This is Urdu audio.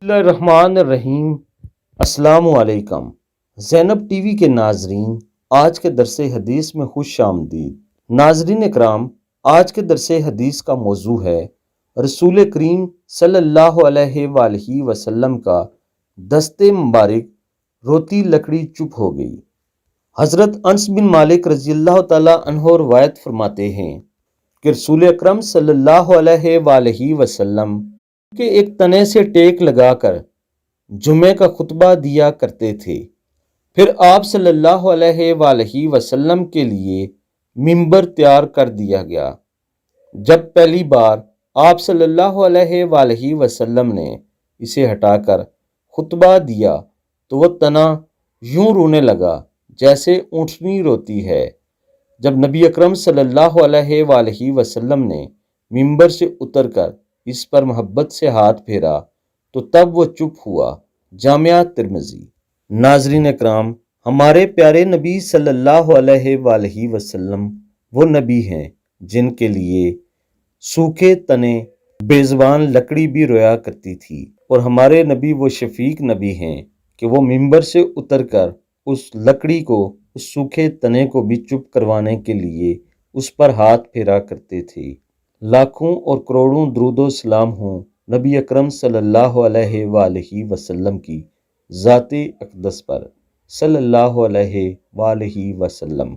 بسم اللہ الرحمن الرحیم۔ السلام علیکم زینب ٹی وی کے ناظرین، آج کے درس حدیث میں خوش آمدید۔ ناظرین اکرام، آج کے درس حدیث کا موضوع ہے رسول کریم صلی اللہ علیہ وآلہ وسلم کا دست مبارک روتی لکڑی چپ ہو گئی۔ حضرت انس بن مالک رضی اللہ تعالیٰ عنہ روایت فرماتے ہیں کہ رسول اکرم صلی اللہ علیہ وآلہ وسلم کے ایک تنے سے ٹیک لگا کر جمعے کا خطبہ دیا کرتے تھے۔ پھر آپ صلی اللہ علیہ وآلہ وسلم کے لیے ممبر تیار کر دیا گیا۔ جب پہلی بار آپ صلی اللہ علیہ وآلہ وسلم نے اسے ہٹا کر خطبہ دیا تو وہ تنا یوں رونے لگا جیسے اونٹنی روتی ہے۔ جب نبی اکرم صلی اللہ علیہ وآلہ وسلم نے ممبر سے اتر کر اس پر محبت سے ہاتھ پھیرا تو تب وہ چپ ہوا۔ جامعہ ترمذی۔ ناظرین اکرام، ہمارے پیارے نبی صلی اللہ علیہ وآلہ وسلم وہ نبی ہیں جن کے لیے سوکھے تنے بے زبان لکڑی بھی رویا کرتی تھی، اور ہمارے نبی وہ شفیق نبی ہیں کہ وہ ممبر سے اتر کر اس لکڑی کو، اس سوکھے تنے کو بھی چپ کروانے کے لیے اس پر ہاتھ پھیرا کرتے تھے۔ لاکھوں اور کروڑوں درود و سلام ہوں نبی اکرم صلی اللہ علیہ وآلہ وسلم کی ذات اقدس پر، صلی اللہ علیہ وآلہ وسلم۔